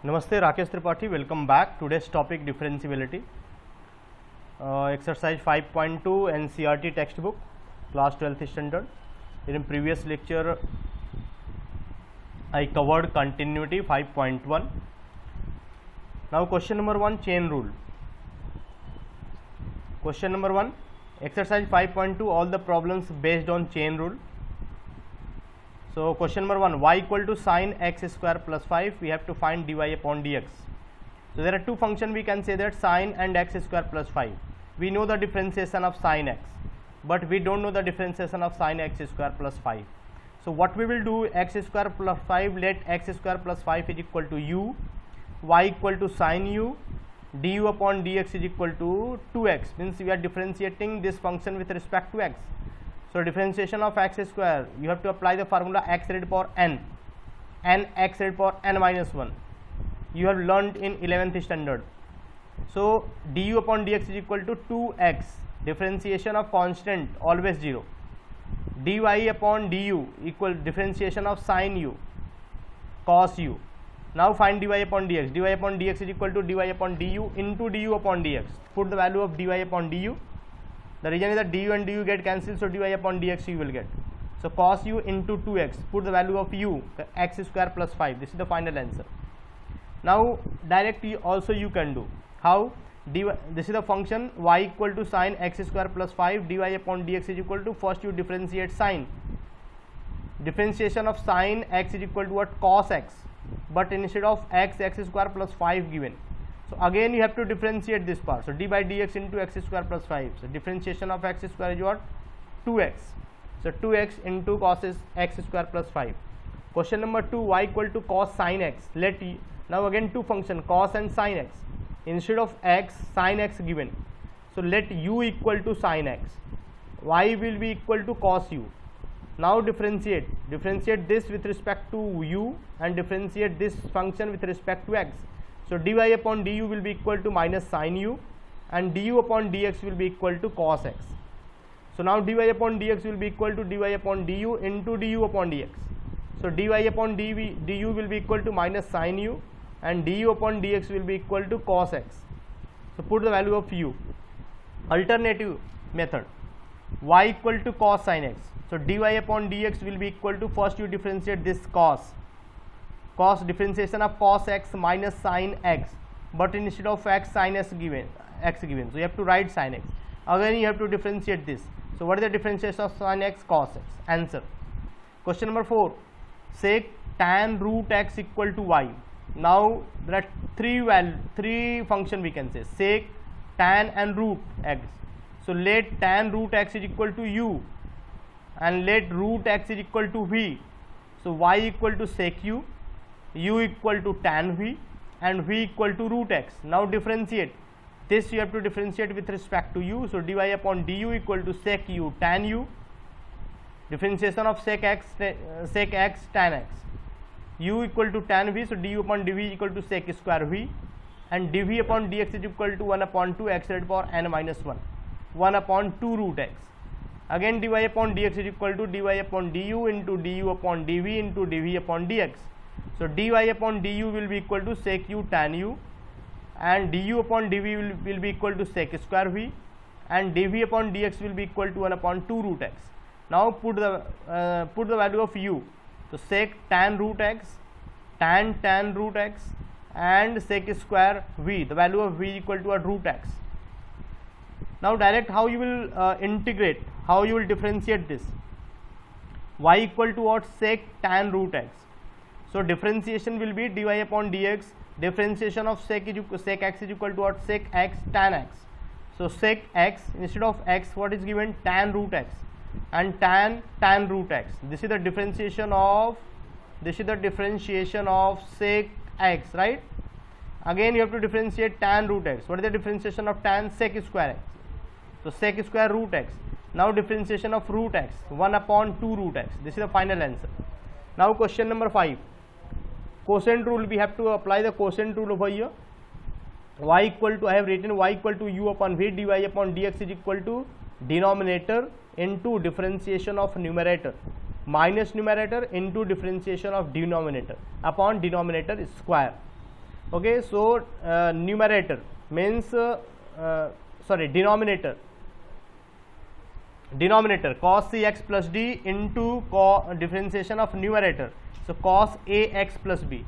Namaste, Rakesh Tripathi. Welcome back. Today's topic differentiability. Exercise 5.2 NCERT textbook, class 12th standard. In previous lecture, I covered continuity 5.1. Now question number 1, chain rule. Question number 1, exercise 5.2, all the problems based on chain rule. So question number 1, y equal to sin x square plus 5, we have to find dy upon dx. So there are two functions, we can say that sin and x square plus 5. We know the differentiation of sin x, but we don't know the differentiation of sin x square plus 5. So what we will do, x square plus 5, let x square plus 5 is equal to u, y equal to sin u, du upon dx is equal to 2x, means we are differentiating this function with respect to x. So differentiation of x square, you have to apply the formula x raised power n x raised power n minus 1. You have learned in 11th standard. So du upon dx is equal to 2x, differentiation of constant always 0. dy upon du equal differentiation of sin u, cos u. Now find dy upon dx. dy upon dx is equal to dy upon du into du upon dx. Put the value of dy upon du. The reason is that du and du get cancelled, so dy upon dx you will get. So cos u into 2x, put the value of u, x square plus 5. This is the final answer. Now directly also you can do. How? This is the function y equal to sin x square plus 5, dy upon dx is equal to, first you differentiate sin. Differentiation of sin x is equal to what? Cos x. But instead of x square plus 5 given. So again you have to differentiate this part. So d by dx into x square plus 5. So differentiation of x square is what? 2x. So 2x into cos x square plus 5. Question number 2, y equal to cos sin x. Now again two function, cos and sin x. Instead of x, sin x given. So let u equal to sin x. Y will be equal to cos u. Now differentiate this with respect to u and differentiate this function with respect to x. So dy upon du will be equal to minus sin u and du upon dx will be equal to cos x. So now dy upon dx will be equal to dy upon du into du upon dx. So dy upon du will be equal to minus sin u and du upon dx will be equal to cos x. So put the value of u. Alternative method, y equal to cos sin x. So dy upon dx will be equal to, first you differentiate this cos differentiation of cos x minus sin x, but instead of x, sin x given, so you have to write sin x. Again you have to differentiate this. So what is the differentiation of sin x? Cos x. Answer. Question number 4, sec tan root x equal to y. Now there are three function we can say, sec, tan and root x. So let tan root x is equal to u and let root x is equal to v. So y equal to sec u equal to tan v and v equal to root x. Now differentiate this, you have to differentiate with respect to u. So dy upon du equal to sec u tan u, differentiation of sec x tan x, u equal to tan v. So du upon dv equal to sec square v and dv upon dx is equal to 1 upon 2 x raised power n minus 1 upon 2 root x. Again dy upon dx is equal to dy upon du into du upon dv into dv upon dx. So dy upon du will be equal to sec u tan u and du upon dv will be equal to sec square v and dv upon dx will be equal to 1 upon 2 root x. Now put the value of u. So sec tan root x, tan root x and sec square v, the value of v equal to a root x. Now direct how you will integrate, how you will differentiate this. Y equal to what? Sec tan root x. So differentiation will be dy upon dx, differentiation of sec x is equal to what? Sec x tan x. So sec x, instead of x what is given? Tan root x and tan root x. This is the differentiation of sec x, right? Again you have to differentiate tan root x. What is the differentiation of tan? Sec square x. So sec square root x. Now differentiation of root x, 1 upon 2 root x. This is the final answer. Now question number 5, quotient rule. We have to apply the quotient rule over here. Y equal to, I have written y equal to u upon v, dy upon dx is equal to denominator into differentiation of numerator minus numerator into differentiation of denominator upon denominator square. Okay, so numerator means denominator cos cx plus d into differentiation of numerator, so cos ax plus b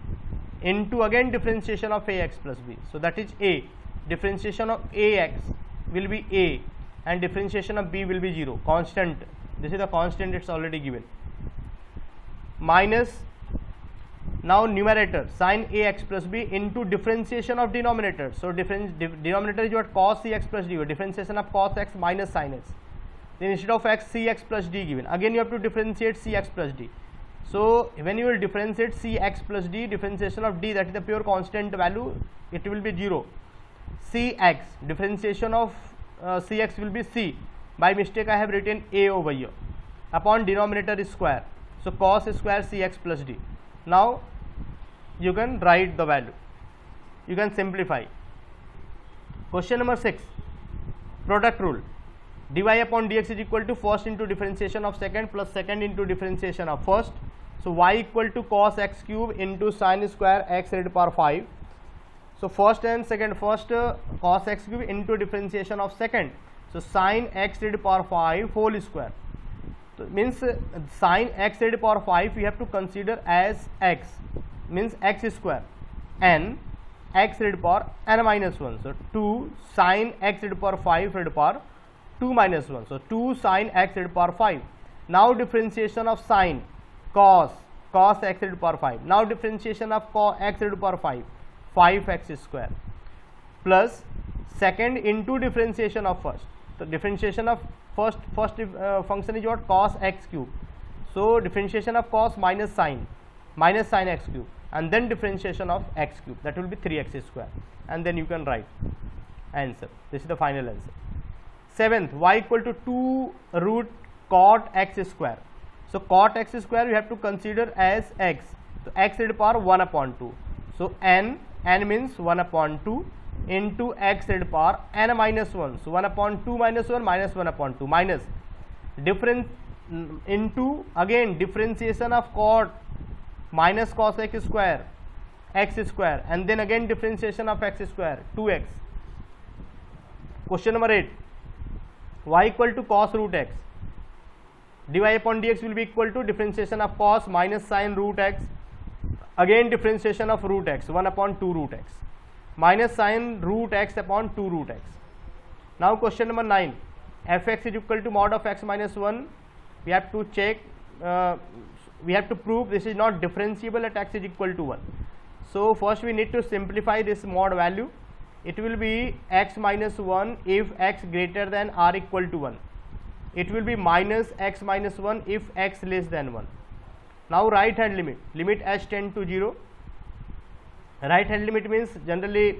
into again differentiation of ax plus b. So that is a, differentiation of ax will be a and differentiation of b will be 0, constant. This is the constant, it's already given, minus now numerator sin ax plus b into differentiation of denominator. So denominator is what, cos cx plus d, differentiation of cos x minus sin x. Then instead of x, cx plus d given, again you have to differentiate cx plus d. So when you will differentiate cx plus d, differentiation of d, that is the pure constant value, it will be 0. Cx, differentiation of cx will be c, by mistake I have written a over here, upon denominator is square, so cos square cx plus d. Now you can write the value, you can simplify. Question number 6, product rule, dy upon dx is equal to first into differentiation of second plus second into differentiation of first. So y equal to cos x cube into sin square x raised to power 5. So first and second, first cos x cube into differentiation of second, so sin x raised to power 5 whole square. So means sin x raised to power 5 we have to consider as x, means x square, n x raised to power n minus 1. So 2 sin x raised to power 5 raised to power 2 minus 1. So 2 sin x raised to power 5. Now differentiation of sin cos x raised to power 5. Now differentiation of cos x raised to power 5, 5x square, plus second into differentiation of first. So differentiation of first function is what, cos x cube. So differentiation of cos minus sin x cube, and then differentiation of x cube, that will be 3x square, and then you can write answer. This is the final answer. 7th, y equal to 2 root cot x square. So cot x square you have to consider as x, so x raised to power 1 upon 2. So n means 1 upon 2 into x raised to power n minus 1. So 1 upon 2 minus 1 minus 1 upon 2 minus difference into again differentiation of cot minus cos x square and then again differentiation of x square 2x. Question number 8, y equal to cos root x, dy upon dx will be equal to differentiation of cos minus sin root x, again differentiation of root x 1 upon 2 root x minus sin root x upon 2 root x. Now question number 9, fx is equal to mod of x minus 1. We have to check, we have to prove this is not differentiable at x is equal to 1. So first we need to simplify this mod value. It will be x minus 1 if x greater than or equal to 1. It will be minus x minus 1 if x less than 1. Now right hand limit h tend to 0. Right hand limit means generally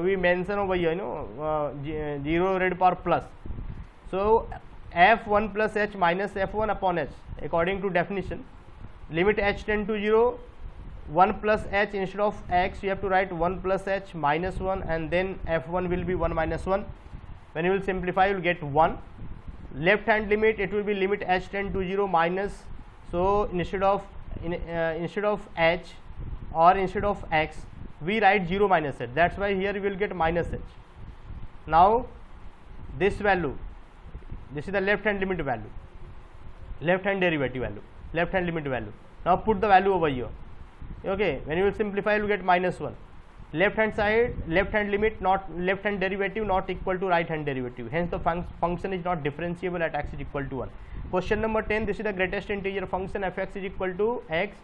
we mention over here, 0 raised to power plus. So f1 plus h minus f1 upon h, according to definition, limit h tend to 0, 1 plus h instead of x you have to write 1 plus h minus 1, and then f1 will be 1 minus 1. When you will simplify you will get 1. Left hand limit, it will be limit h tend to 0 minus, so instead of h or instead of x we write 0 minus h, that's why here we will get minus h. Now this value, this is the left hand limit value, left hand derivative value, left hand limit value. Now put the value over here. Okay, when you will simplify you will get minus 1. Left hand side, left hand limit, not left hand derivative not equal to right hand derivative, hence the function is not differentiable at x is equal to 1. Question number 10, this is the greatest integer function, fx is equal to x.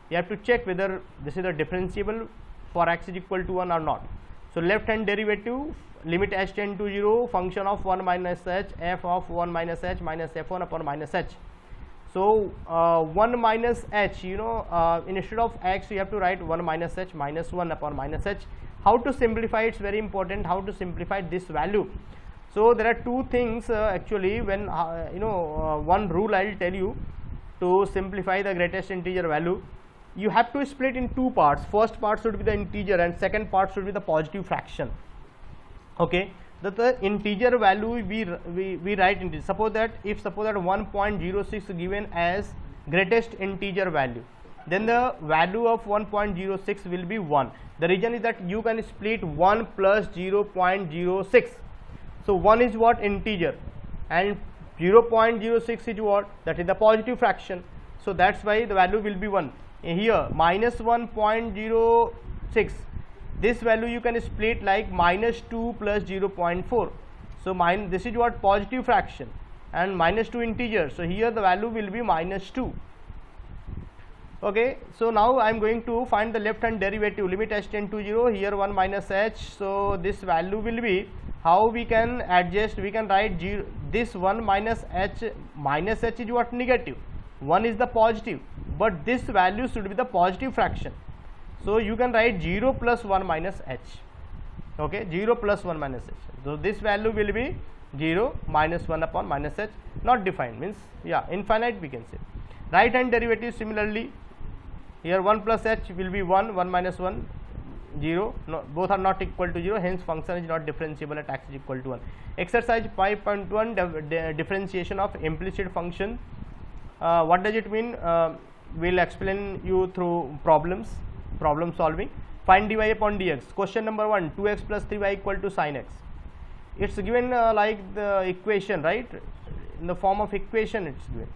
You have to check whether this is a differentiable for x is equal to 1 or not. So left hand derivative, limit h tend to 0, function of 1 minus h, f of 1 minus h minus f1 upon minus h. So 1 minus h, instead of x you have to write 1 minus h minus 1 upon minus h. How to simplify, it's very important how to simplify this value. So there are two things actually, when one rule I will tell you to simplify the greatest integer value. You have to split in two parts. First part should be the integer and second part should be the positive fraction. Okay, the integer value we write in this. Suppose that 1.06 given as greatest integer value, then the value of 1.06 will be 1. The reason is that you can split 1 plus 0.06. So 1 is what? Integer, and 0.06 is what? That is the positive fraction. So that's why the value will be 1. Here minus 1.06, this value you can split like minus 2 plus 0.4. So this is what? Positive fraction, and minus 2 integer. So here the value will be minus 2. Okay, so now I am going to find the left hand derivative, limit h tend to 0, here 1 minus h. So this value will be, how we can adjust? We can write this 1 minus h is what? Negative, 1 is the positive, but this value should be the positive fraction. So you can write 0 plus 1 minus h. Okay, 0 plus 1 minus h. So this value will be 0 minus 1 upon minus h, not defined, means infinite we can say. Right hand derivative similarly, here 1 plus h will be 1, 1 minus 1 0, no, both are not equal to 0, hence function is not differentiable at x is equal to 1. Exercise 5.1, differentiation of implicit function. What does it mean? We'll explain you through problem solving. Find dy upon dx. Question number 1, 2x plus 3y equal to sin x. It's given like the equation, right? In the form of equation it's given.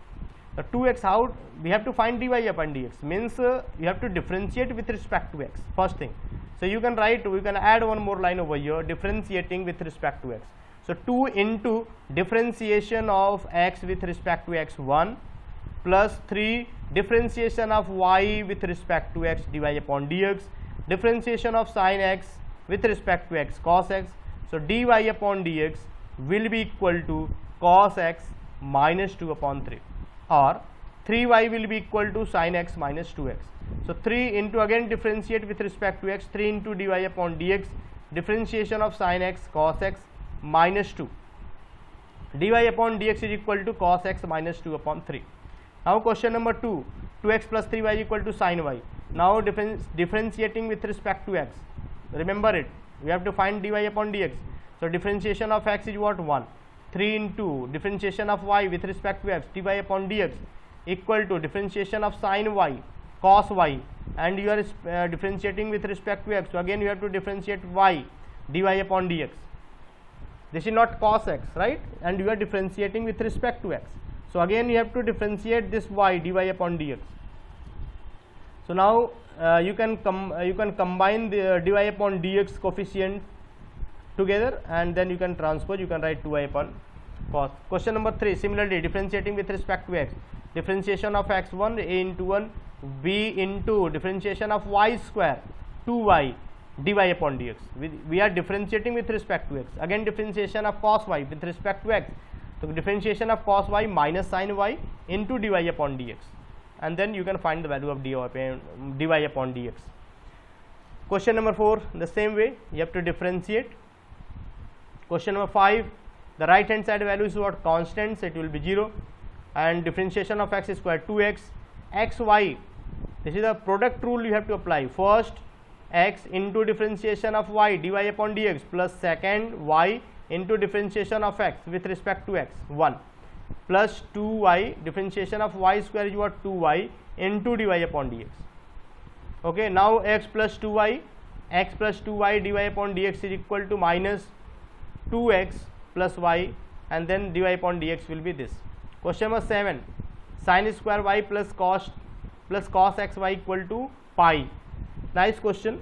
The 2x, how we have to find dy upon dx, means you have to differentiate with respect to x, first thing. So you can write, we can add one more line over here, differentiating with respect to x. So 2 into differentiation of x with respect to x1 plus 3 differentiation of y with respect to x dy upon dx, differentiation of sin x with respect to x cos x. So dy upon dx will be equal to cos x minus 2 upon 3, or 3y will be equal to sin x minus 2x. So 3 into, again differentiate with respect to x, 3 into dy upon dx, differentiation of sin x cos x minus 2, dy upon dx is equal to cos x minus 2 upon 3. Now question number 2, 2x plus 3y equal to sin y. Now differentiating with respect to x, remember it, we have to find dy upon dx. So differentiation of x is what? 1. 3 into differentiation of y with respect to x dy upon dx equal to differentiation of sin y cos y, and you are differentiating with respect to x. So again you have to differentiate y dy upon dx. This is not cos x, right? And you are differentiating with respect to x. So again you have to differentiate this y dy upon dx. So now you can combine the dy upon dx coefficient together, and then you can transpose, you can write 2y upon cos. Question number 3, similarly differentiating with respect to x, differentiation of x1 a into 1 b into differentiation of y square 2y dy upon dx. We are differentiating with respect to x. Again differentiation of cos y with respect to x, so differentiation of cos y minus sin y into dy upon dx, and then you can find the value of dy upon dx. Question number 4, the same way you have to differentiate. Question number 5, the right hand side value is what? Constant, so it will be 0, and differentiation of x square 2x, xy, this is the product rule you have to apply. First x into differentiation of y dy upon dx plus second y into differentiation of x with respect to x 1 plus 2y, differentiation of y square is what? 2y into dy upon dx. Okay, now x plus 2y dy upon dx is equal to minus 2x plus y, and then dy upon dx will be this. Question number 7, sin square y plus cos xy equal to pi. Nice question.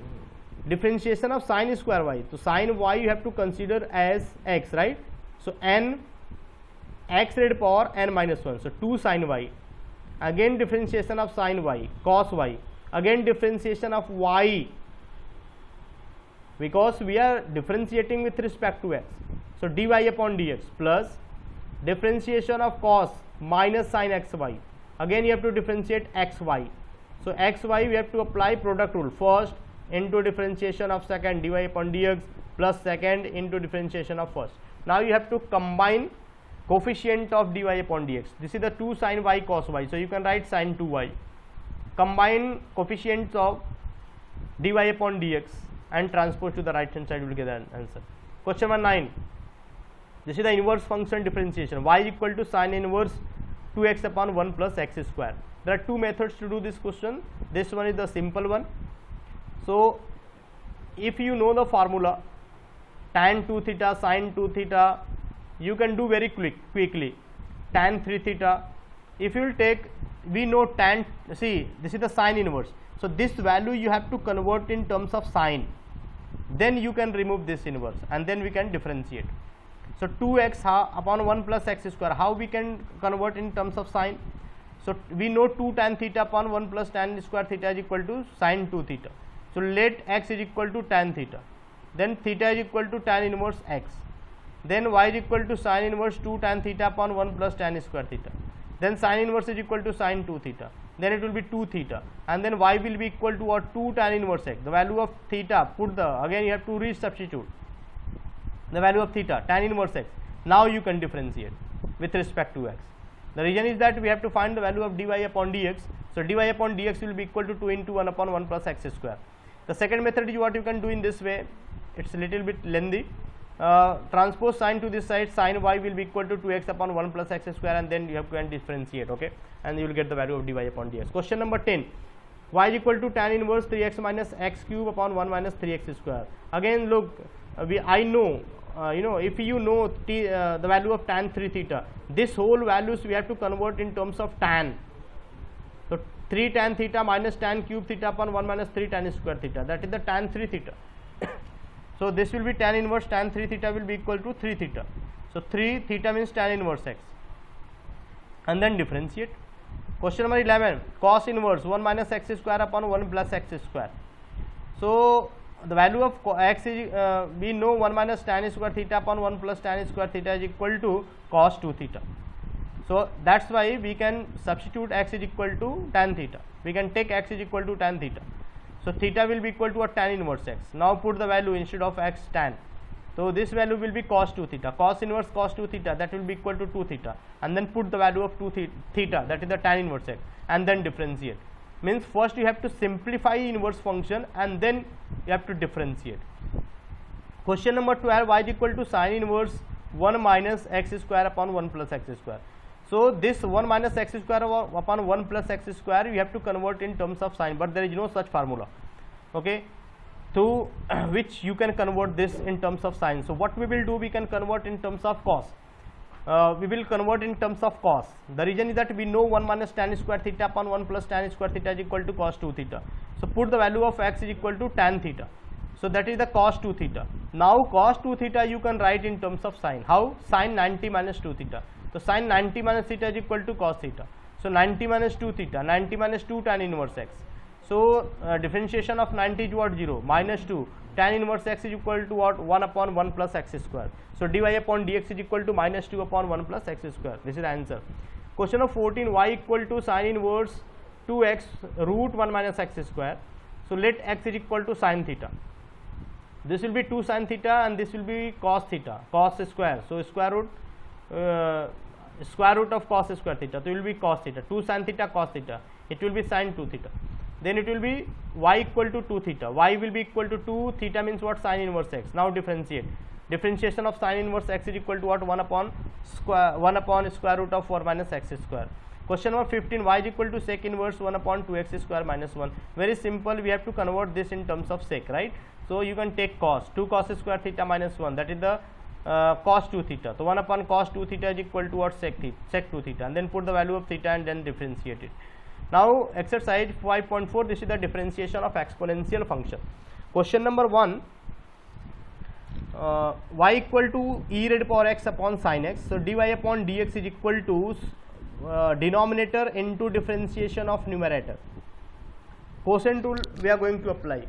Differentiation of sin square y, so sin y you have to consider as x, right? So n x raised power n minus 1, so 2 sin y, again differentiation of sin y cos y, again differentiation of y, because we are differentiating with respect to x, so dy upon dx plus differentiation of cos minus sin xy, again you have to differentiate xy. So xy we have to apply product rule, first into differentiation of second dy upon dx plus second into differentiation of first. Now you have to combine coefficient of dy upon dx. This is the 2 sin y cos y, so you can write sin 2y. Combine coefficients of dy upon dx and transpose to the right hand side, will get an answer. Question number 9, this is the inverse function differentiation, y equal to sin inverse 2x upon 1 plus x square. There are two methods to do this question. This one is the simple one. So if you know the formula tan 2 theta sin 2 theta, you can do very quickly. Tan 3 theta, if you will take, we know tan, see this is the sine inverse, so this value you have to convert in terms of sine, then you can remove this inverse and then we can differentiate. So 2x upon 1 plus x square, how we can convert in terms of sine? So we know 2 tan theta upon 1 plus tan square theta is equal to sin 2 theta. So let x is equal to tan theta, then theta is equal to tan inverse x, then y is equal to sin inverse 2 tan theta upon 1 plus tan square theta, then sin inverse is equal to sin 2 theta, then it will be 2 theta, and then y will be equal to what, 2 tan inverse x. The value of theta, put the, again you have to resubstitute the value of theta, tan inverse x. Now you can differentiate with respect to x. The reason is that we have to find the value of dy upon dx. So dy upon dx will be equal to 2 into 1 upon 1 plus x square. The second method is what you can do in this way. It's a little bit lengthy. Transpose sine to this side, sin y will be equal to 2x upon 1 plus x square, and then you have to differentiate, okay, and you will get the value of dy upon dx. Question number 10, y is equal to tan inverse 3x minus x cube upon 1 minus 3x square. Again look, I know, if you know the value of tan 3 theta, this whole values we have to convert in terms of tan. So 3 tan theta minus tan cube theta upon 1 minus 3 tan square theta, that is the tan 3 theta. So this will be tan inverse tan 3 theta will be equal to 3 theta. So 3 theta means tan inverse x, and then differentiate. Question number 11, cos inverse 1 minus x square upon 1 plus x square. So the value of x is, we know 1 minus tan square theta upon 1 plus tan square theta is equal to cos 2 theta. So that's why we can substitute x is equal to tan theta. We can take x is equal to tan theta. So theta will be equal to a tan inverse x. Now put the value instead of x tan. So this value will be cos 2 theta. Cos inverse cos 2 theta, that will be equal to 2 theta, and then put the value of 2 theta, that is the tan inverse x, and then differentiate. Means first you have to simplify inverse function and then you have to differentiate. Question number 12, y is equal to sin inverse 1 minus x square upon 1 plus x square. So this 1 minus x square upon 1 plus x square you have to convert in terms of sine, but there is no such formula, okay, to which you can convert this in terms of sine. So what we will do, we can convert in terms of cos. We will convert in terms of cos. The reason is that we know 1 minus tan square theta upon 1 plus tan square theta is equal to cos 2 theta. So put the value of x is equal to tan theta. So that is the cos 2 theta. Now cos 2 theta you can write in terms of sine. How? Sin 90 minus 2 theta. So sin 90 minus theta is equal to cos theta. So 90 minus 2 theta, 90 minus 2 tan inverse x. So differentiation of 90 is what, 0, minus 2, tan inverse x is equal to what, 1 upon 1 plus x square. So dy upon dx is equal to minus 2 upon 1 plus x square. This is the answer. Question of 14, y equal to sin inverse 2x root 1 minus x square. So let x is equal to sin theta. This will be 2 sin theta and this will be cos theta, cos square. So square root of cos square theta, so it will be cos theta, 2 sin theta cos theta, it will be sin 2 theta. Then it will be y equal to 2 theta, y will be equal to 2 theta means what, sin inverse x. Now differentiate. Differentiation of sin inverse x is equal to what, 1 upon square root of 4 minus x square. Question number 15, y is equal to sec inverse 1 upon 2x square minus 1. Very simple, we have to convert this in terms of sec, right? So you can take cos, 2 cos square theta minus 1, that is the cos 2 theta. So 1 upon cos 2 theta is equal to what, sec 2 theta, and then put the value of theta and then differentiate it. Now exercise 5.4, this is the differentiation of exponential function. Question number 1, y equal to e raised power x upon sin x. So dy upon dx is equal to denominator into differentiation of numerator. Quotient rule we are going to apply.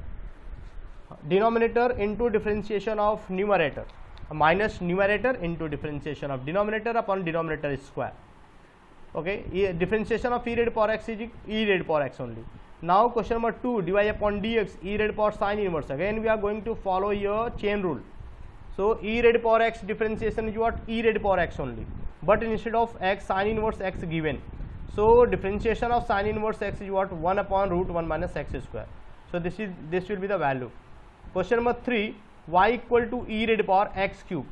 Denominator into differentiation of numerator, minus numerator into differentiation of denominator upon denominator square. Okay, differentiation of e raised power x is e raised power x only. Now question number 2, dy upon dx e raised power sin inverse. Again we are going to follow here chain rule. So e raised power x differentiation is what, e raised power x only, but instead of x, sin inverse x given. So differentiation of sin inverse x is what, 1 upon root 1 minus x square. So this will be the value. Question number 3, y equal to e raised power x cube,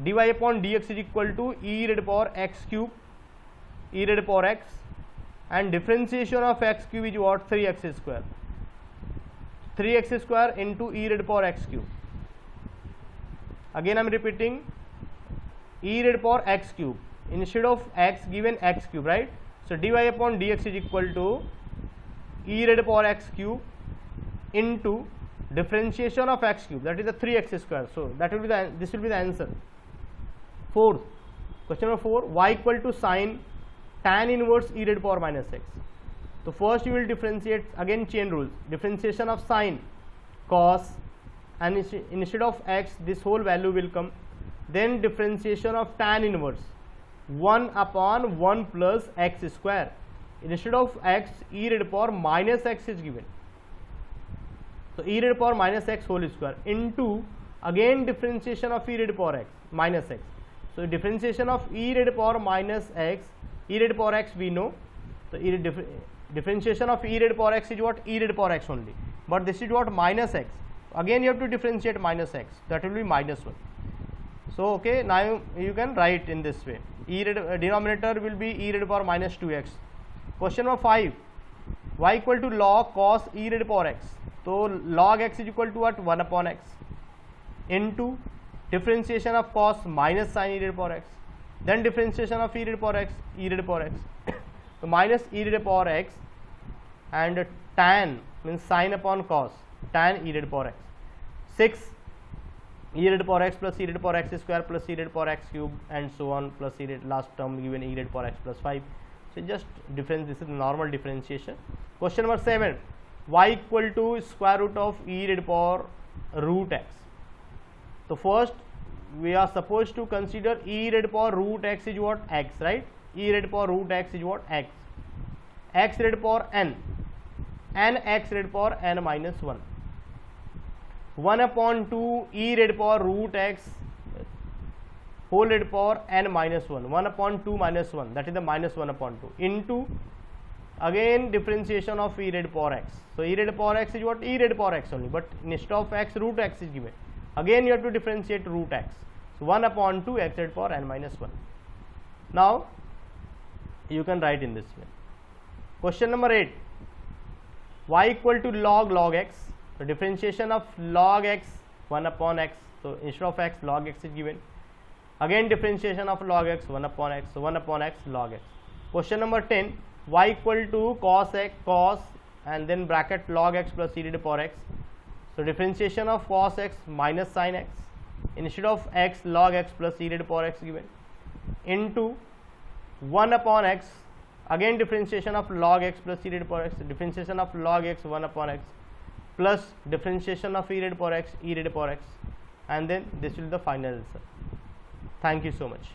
dy upon dx is equal to e raised power x cube, e raised power x and differentiation of x cube is what? 3x square. 3x square into e raised power x cube. Again I am repeating, e raised power x cube. Instead of x, given x cube, right? So dy upon dx is equal to e raised power x cube into differentiation of x cube, that is the 3x square. So that will be the, this will be the answer. Fourth, question number 4, y equal to sine tan inverse e raised power minus x. So first you will differentiate, again chain rules, differentiation of sine, cos, and instead of x this whole value will come. Then differentiation of tan inverse, 1 upon 1 plus x square. Instead of x, e raised power minus x is given. So e raised power minus x whole square into again differentiation of e raised power x minus x. So differentiation of e raised power minus x, e raised power x we know. So differentiation of e raised power x is what? E raised power x only. But this is what? Minus x. Again you have to differentiate minus x. That will be minus 1. So okay, now you can write in this way. Denominator will be e raised power minus 2x. Question number 5. Y equal to log cos e raised power x. So log x is equal to what? 1 upon x into differentiation of cos minus sin e raised power x. Then differentiation of e raised power x, e raised power x. So minus e raised power x and tan means sin upon cos, tan e raised power x. 6 e raised power x plus e raised power x square plus e raised power x cube and so on, plus e raised, last term given e raised power x plus 5. So just difference, this is normal differentiation. Question number 7, y equal to square root of e raised power root x. So first we are supposed to consider e raised power root x is what? X, right? E raised power root x is what? X. X raised power n, and x raised power n minus 1. 1 upon 2 e raised power root x whole raised power n minus 1. 1 upon 2 minus 1, that is the minus 1 upon 2 into again differentiation of e raised power x. So e raised power x is what? E raised power x only, but instead of x, root x is given. Again you have to differentiate root x. So 1 upon 2 x raised power n minus 1. Now you can write in this way. Question number 8, y equal to log x. So differentiation of log x, 1 upon x. So instead of x, log x is given. Again differentiation of log x, 1 upon x. So 1 upon x log x. Question number 10, y equal to cos x, cos, and then bracket log x plus e raised power x. So differentiation of cos x minus sin x, instead of x, log x plus e raised power x given, into 1 upon x, again differentiation of log x plus e raised power x, differentiation of log x 1 upon x plus differentiation of e raised power x, e raised power x, and then this will be the final answer. Thank you so much.